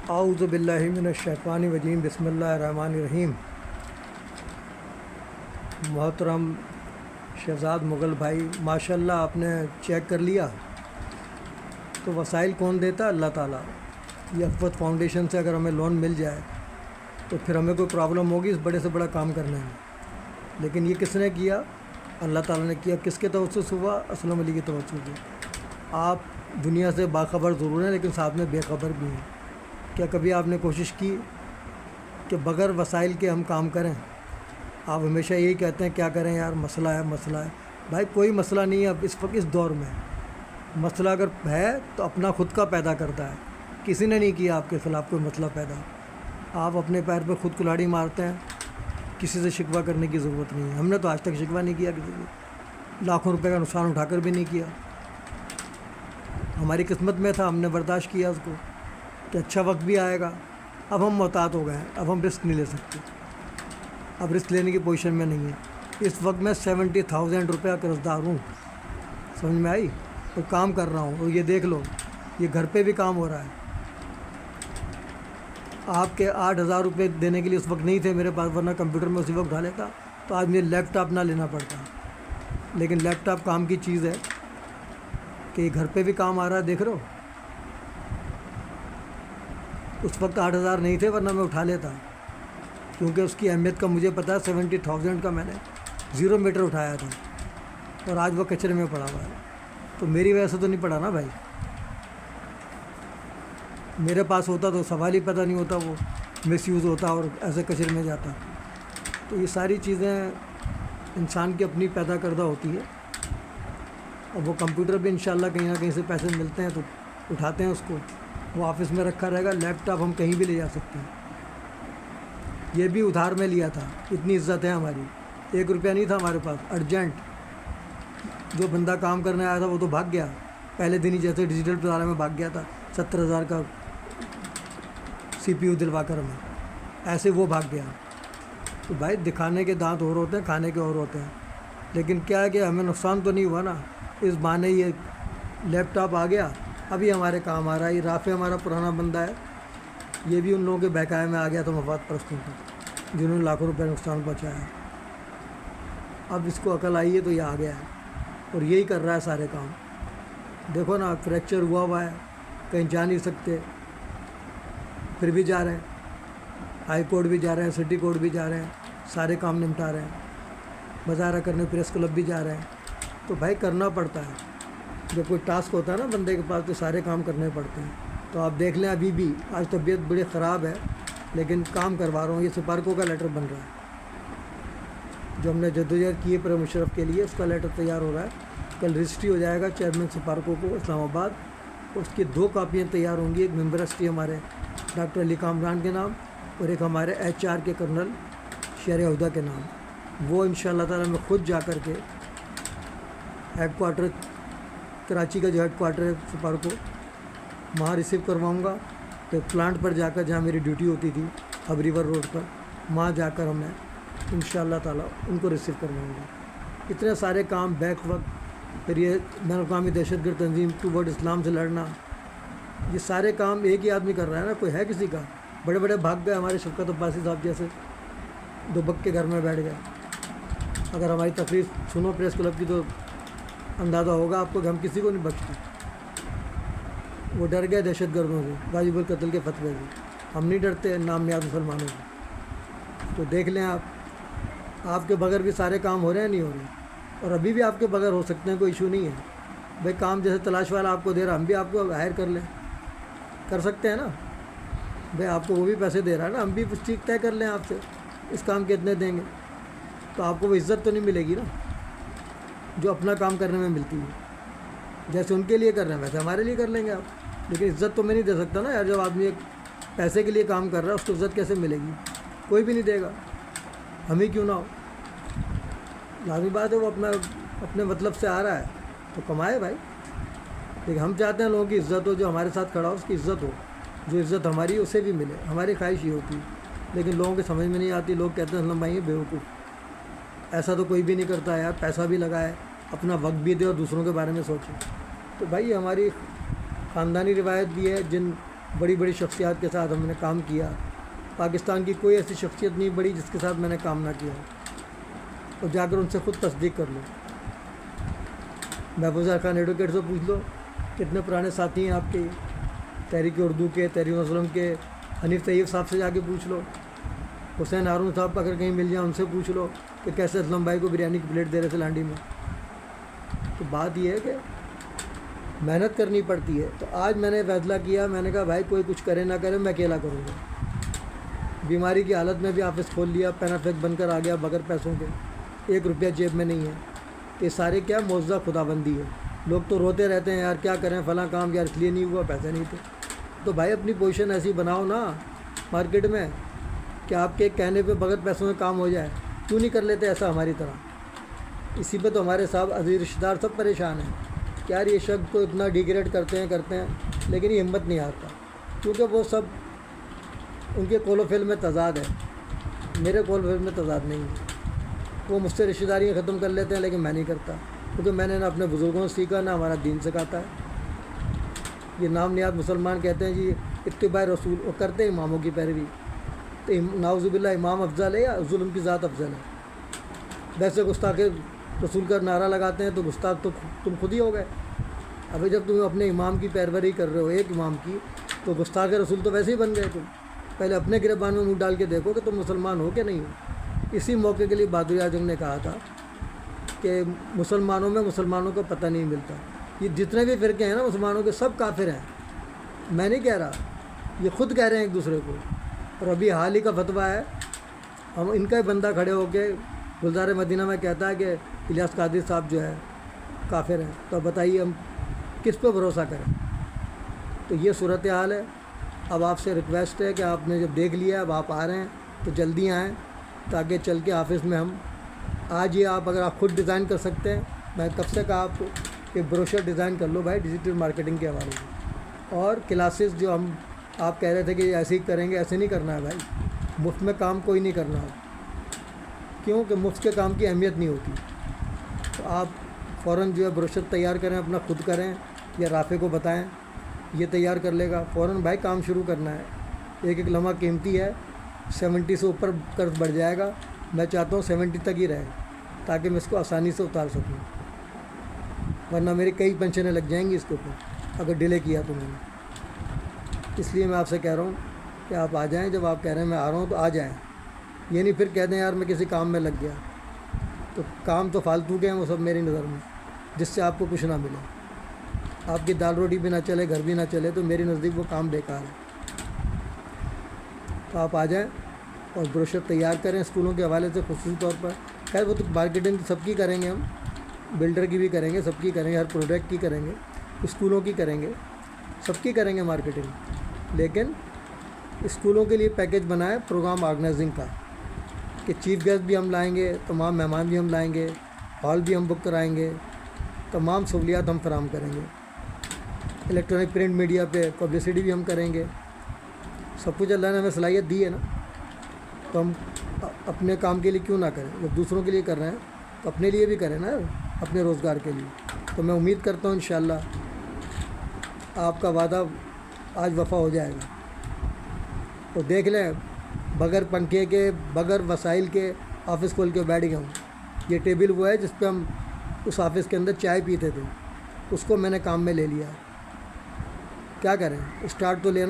اعوذ باللہ من الشیطان الرجیم، بسم اللہ الرحمن الرحیم۔ محترم شہزاد مغل بھائی، ماشاءاللہ آپ نے چیک کر لیا تو وسائل کون دیتا ہے؟ اللہ تعالیٰ۔ یہ افوت فاؤنڈیشن سے اگر ہمیں لون مل جائے تو پھر ہمیں کوئی پرابلم ہوگی اس بڑے سے بڑا کام کرنے میں، لیکن یہ کس نے کیا؟ اللہ تعالیٰ نے کیا۔ کس کے توسط ہوا؟ اسلم علی کے توسط سے۔ آپ دنیا سے باخبر ضرور ہیں لیکن ساتھ میں بے خبر بھی ہیں۔ کیا کبھی آپ نے کوشش کی کہ بغیر وسائل کے ہم کام کریں؟ آپ ہمیشہ یہی کہتے ہیں کیا کریں یار، مسئلہ ہے مسئلہ ہے۔ بھائی کوئی مسئلہ نہیں ہے اب اس وقت، اس دور میں مسئلہ اگر ہے تو اپنا خود کا پیدا کرتا ہے، کسی نے نہیں کیا آپ کے خلاف کوئی مسئلہ پیدا۔ آپ اپنے پیر پہ خود کلاڑی مارتے ہیں، کسی سے شکوہ کرنے کی ضرورت نہیں ہے۔ ہم نے تو آج تک شکوہ نہیں کیا کسی سے، لاکھوں روپے کا نقصان اٹھا کر بھی نہیں کیا۔ ہماری قسمت میں تھا، ہم نے برداشت کیا اس کو کہ اچھا وقت بھی آئے گا۔ اب ہم محتاط ہو گئے ہیں، اب ہم رسک نہیں لے سکتے، اب رسک لینے کی پوزیشن میں نہیں ہے۔ اس وقت میں 70,000 روپیہ قرض دار ہوں، سمجھ میں آئی؟ تو کام کر رہا ہوں، اور یہ دیکھ لو یہ گھر پہ بھی کام ہو رہا ہے۔ آپ کے 8,000 روپے دینے کے لیے اس وقت نہیں تھے میرے پاس، ورنہ کمپیوٹر میں اسی وقت ڈالے تھا تو آج مجھے لیپ ٹاپ نہ لینا پڑتا۔ لیکن لیپ ٹاپ کام کی چیز ہے کہ یہ گھر پہ بھی کام آ رہا ہے، دیکھ رہے ہو۔ اس وقت 8,000 نہیں تھے ورنہ میں اٹھا لیتا، کیونکہ اس کی اہمیت کا مجھے پتا ہے۔ 70,000 کا میں نے 0 میٹر اٹھایا تھا اور آج وہ کچرے میں پڑا ہوا ہے۔ تو میری وجہ سے تو نہیں پڑا نا بھائی، میرے پاس ہوتا تو سوال ہی پیدا نہیں ہوتا، وہ مس یوز ہوتا اور ایسے کچرے میں جاتا۔ تو یہ ساری چیزیں انسان کی اپنی پیدا کردہ ہوتی ہے۔ اب وہ کمپیوٹر بھی انشاءاللہ کہیں نہ کہیں سے پیسے ملتے ہیں تو اٹھاتے ہیں اس کو، وہ آفس میں رکھا رہے گا۔ لیپ ٹاپ ہم کہیں بھی لے جا سکتے ہیں، یہ بھی ادھار میں لیا تھا، اتنی عزت ہے ہماری۔ 1 روپیہ نہیں تھا ہمارے پاس، ارجنٹ۔ جو بندہ کام کرنے آیا تھا وہ تو بھاگ گیا پہلے دن ہی، جیسے ڈیجیٹل پلازا میں بھاگ گیا تھا 70,000 کا CPU دلوا کر ہمیں، ایسے وہ بھاگ گیا۔ تو بھائی دکھانے کے دانت اور ہوتے ہیں، کھانے کے اور ہوتے ہیں۔ لیکن کیا ہے کہ ہمیں نقصان تو نہیں ہوا نا، اس بہانے یہ لیپ ٹاپ آ گیا، ابھی ہمارے کام آ رہا ہے۔ یہ رافع ہمارا پرانا بندہ ہے، یہ بھی ان لوگوں کے بہکائے میں آ گیا تھا، مفاد پرستوں کو، جنہوں نے لاکھوں روپے نقصان پہنچایا۔ اب اس کو عقل آئی ہے تو یہ آ گیا ہے اور یہی کر رہا ہے سارے کام۔ دیکھو نا، فریکچر ہوا ہے، کہیں جا نہیں سکتے، پھر بھی جا رہے ہیں، ہائی کورٹ بھی جا رہے ہیں، سٹی کورٹ بھی جا رہے ہیں، سارے کام نمٹا رہے ہیں، مظاہرہ کرنے پریس کلب بھی جا رہے ہیں۔ تو بھائی کرنا پڑتا ہے، جب کوئی ٹاسک ہوتا ہے نا بندے کے پاس تو سارے کام کرنے پڑتے ہیں۔ تو آپ دیکھ لیں، ابھی بھی آج طبیعت بڑی خراب ہے لیکن کام کروا رہا ہوں۔ یہ سپارکو کا لیٹر بن رہا ہے، جو ہم نے جدوجہد کی ہے پریم مشرف کے لیے، اس کا لیٹر تیار ہو رہا ہے۔ کل رجسٹری ہو جائے گا چیئرمین سپارکو کو اسلام آباد، اس کی 2 کاپیاں تیار ہوں گی، ایک ممبر رجسٹری ہمارے ڈاکٹر علی کامران کے نام اور ایک ہمارے HR کے کرنل شہر عہدہ کے نام۔ وہ انشاءاللہ تعالیٰ میں خود جا کر کے ہیڈ کوارٹر کراچی کا، جو ہیڈ کوارٹر ہے سپارکو، وہاں ریسیو کرواؤں گا۔ پھر پلانٹ پر جا کر، جہاں میری ڈیوٹی ہوتی تھی اب ریور روڈ پر، وہاں جا کر ہمیں انشاءاللہ تعالیٰ ان کو ریسیو کرواؤں گا۔ اتنے سارے کام بیک وقت، پھر یہ بین الاقوامی دہشت گرد تنظیم ٹوورڈ اسلام سے لڑنا، یہ سارے کام ایک ہی آدمی کر رہا ہے نا، کوئی ہے کسی کا؟ بڑے بڑے بھاگ گئے، ہمارے شفقت عباسی صاحب جیسے دوبک کے گھر میں بیٹھ گئے۔ اگر ہماری تقریر سنو پریس کلب کی تو اندازہ ہوگا آپ کو کہ ہم کسی کو نہیں بخشتے۔ وہ ڈر گئے دہشت گردوں سے، واجب القتل کے فتوے سے۔ ہم نہیں ڈرتے نامیات مسلمانوں سے۔ تو دیکھ لیں آپ کے بغیر بھی سارے کام ہو رہے ہیں، نہیں ہو رہے، اور ابھی بھی آپ کے بغیر ہو سکتے ہیں، کوئی ایشو نہیں ہے۔ بھائی کام جیسے تلاش والا آپ کو دے رہا، ہم بھی آپ کو ہائر کر لیں، کر سکتے ہیں نا۔ بھائی آپ کو وہ بھی پیسے دے رہا ہے نا، ہم بھی کچھ ٹھیک طے کر لیں آپ سے، اس کام کے اتنے دیں گے تو آپ کو وہ عزت تو نہیں ملے گی نا جو اپنا کام کرنے میں ملتی ہے۔ جیسے ان کے لیے کر رہے ہیں ویسے ہمارے لیے کر لیں گے آپ، لیکن عزت تو میں نہیں دے سکتا نا یار۔ جب آدمی ایک پیسے کے لیے کام کر رہا ہے اس کو عزت کیسے ملے گی؟ کوئی بھی نہیں دے گا، ہم ہی کیوں نہ ہو۔ لازمی بات ہے، وہ اپنے مطلب سے آ رہا ہے تو کمائے بھائی، لیکن ہم چاہتے ہیں لوگوں کی عزت ہو، جو ہمارے ساتھ کھڑا ہو اس کی عزت ہو، جو عزت ہماری اسے بھی ملے، ہماری خواہش یہ ہوتی ہے۔ لیکن لوگوں کی سمجھ میں نہیں آتی، لوگ کہتے ہیں اسلم بھائی یہ بیوقوف، ایسا تو کوئی بھی نہیں کرتا یار، پیسہ بھی لگائے، اپنا وقت بھی دے اور دوسروں کے بارے میں سوچے۔ تو بھائی ہماری خاندانی روایت بھی ہے، جن بڑی بڑی شخصیات کے ساتھ ہم نے کام کیا. پاکستان کی کوئی ایسی شخصیت نہیں بڑی جس کے ساتھ میں نے کام نہ کیا ہو. اور جا کر ان سے خود تصدیق کر لو. محفوظ خان ایڈوکیٹ سے پوچھ لو کتنے پرانے ساتھی ہیں آپ کے. تحریک اردو کے، تحریک مسلم کے حنیف طیب صاحب سے جا کے پوچھ لو. حسین ہارون صاحب اگر کہیں مل جائیں ان سے پوچھ لو کہ کیسے اسلم بھائی کو بریانی کی پلیٹ دے رہے تھے لانڈی میں. تو بات یہ ہے کہ محنت کرنی پڑتی ہے. تو آج میں نے فیصلہ کیا، میں نے کہا بھائی کوئی کچھ کرے نہ کرے میں اکیلا کروں گا. بیماری کی حالت میں بھی آفس کھول لیا، پینافیک بن کر آ گیا بغیر پیسوں کے، 1 روپیہ جیب میں نہیں ہے. یہ سارے کیا معجزہ خدا بندی ہے. لوگ تو روتے رہتے ہیں یار کیا کریں فلاں کام یار اس لیے نہیں ہوا، پیسے نہیں تھے. تو بھائی اپنی پوزیشن ایسی بناؤ نا مارکیٹ میں کہ آپ کے کہنے پہ بغیر پیسوں میں کام ہو جائے. کیوں نہیں کر لیتے ایسا ہماری طرح؟ اسی پہ تو ہمارے صاحب عزیز رشتہ دار سب پریشان ہیں کہ یار یہ شخص کو اتنا ڈیگریڈ کرتے ہیں لیکن یہ ہمت نہیں آتا، کیونکہ وہ سب ان کے قول و فعل میں تضاد ہے. میرے قول و فعل میں تضاد نہیں ہے. وہ مجھ سے رشتہ داریاں ختم کر لیتے ہیں لیکن میں نہیں کرتا، کیونکہ میں نے نہ اپنے بزرگوں سے سیکھا نہ ہمارا دین سکھاتا ہے. یہ نام نیاد مسلمان کہتے ہیں جی اتباع رسول، وہ کرتے ہیں اماموں کی پیروی. تو نعوذ باللہ امام افضل ہے یا ظلم کی ذات افضل ہے؟ ویسے گستاخ رسول کا نعرہ لگاتے ہیں تو گستاخ تو تم خود ہی ہو گئے. ابھی جب تم اپنے امام کی پیروی کر رہے ہو ایک امام کی، تو گستاخ رسول تو ویسے ہی بن گئے. تم پہلے اپنے گریبان میں منہ ڈال کے دیکھو کہ تم مسلمان ہو کہ نہیں ہو. اسی موقع کے لیے بہادر اعظم نے کہا تھا کہ مسلمانوں میں مسلمانوں کا پتہ نہیں ملتا. یہ جتنے بھی فرقے ہیں نا مسلمانوں کے سب کافر ہیں. میں نہیں کہہ رہا، یہ خود کہہ رہے ہیں ایک دوسرے کو. اور ابھی حال ہی کا فتویٰ ہے، ہم ان کا ہی بندہ کھڑے ہو کے گلزار مدینہ میں کہتا ہے کہ الیاس قادری صاحب جو ہے کافر ہیں. تو بتائیے ہم کس پہ بھروسہ کریں؟ تو یہ صورتحال ہے. اب آپ سے ریکویسٹ ہے کہ آپ نے جب دیکھ لیا اب آپ آ رہے ہیں تو جلدی آئیں تاکہ چل کے آفس میں ہم آج ہی آپ اگر آپ خود ڈیزائن کر سکتے ہیں. میں کب سے کہا آپ کو کہ بروشر ڈیزائن کر لو بھائی ڈیجیٹل مارکیٹنگ کے حوالے سے. اور کلاسز جو ہم آپ کہہ رہے تھے کہ ایسے ہی کریں گے، ایسے نہیں کرنا ہے بھائی. مفت میں کام کوئی نہیں کرنا، کیوں کہ مفت کے کام کی اہمیت نہیں ہوتی. تو آپ فوراً جو ہے بروشر تیار کریں، اپنا خود کریں یا رافع کو بتائیں یہ تیار کر لے گا. فوراً بھائی کام شروع کرنا ہے. ایک ایک لمحہ قیمتی ہے. 70 سے اوپر قرض بڑھ جائے گا. میں چاہتا ہوں 70 تک ہی رہے تاکہ میں اس کو آسانی سے اتار سکوں، ورنہ میری کئی پینشنیں لگ جائیں گی اس کے اوپر اگر ڈیلے کیا تو میں نے. اس لیے میں آپ سے کہہ رہا ہوں کہ آپ آ جائیں. جب آپ کہہ رہے ہیں میں آ رہا ہوں تو آ جائیں. یہ نہیں پھر کہہ دیں یار میں کسی کام میں لگ گیا. تو کام تو فالتو کے ہیں وہ سب میری نظر میں، جس سے آپ کو کچھ نہ ملے. آپ کی دال روٹی بھی نہ چلے، گھر بھی نہ چلے، تو میری نزدیک وہ کام بیکار ہے. تو آپ آ جائیں اور بروشر تیار کریں اسکولوں کے حوالے سے خصوصی طور پر. خیر وہ تو مارکیٹنگ سب کی کریں گے، ہم بلڈر کی بھی کریں گے، سب کی کریں گے، ہر پروڈکٹ کی کریں گے، اسکولوں کی کریں گے، سب کی کریں گے مارکیٹنگ. لیکن اسکولوں کے لیے پیکیج بنائیں پروگرام آرگنائزنگ کا کہ چیف گیسٹ بھی ہم لائیں گے، تمام مہمان بھی ہم لائیں گے، ہال بھی ہم بک کرائیں گے، تمام سہولیات ہم فراہم کریں گے. الیکٹرانک پرنٹ میڈیا پہ پبلسٹی بھی ہم کریں گے. سب کچھ اللہ نے ہمیں صلاحیت دی ہے نا، تو ہم اپنے کام کے لیے کیوں نہ کریں؟ جب دوسروں کے لیے کر رہے ہیں تو اپنے لیے بھی کریں نا، اپنے روزگار کے لیے. تو میں امید کرتا ہوں انشاءاللہ آپ کا وعدہ آج وفا ہو جائے گا. تو دیکھ لیں بغیر پنکھے کے، بغیر وسائل کے آفس کھول کے بیٹھ گیا ہوں. یہ ٹیبل وہ ہے جس پہ ہم اس آفس کے اندر چائے پیتے تھے، اس کو میں نے کام میں لے لیا. کیا کریں، اسٹارٹ تو لینا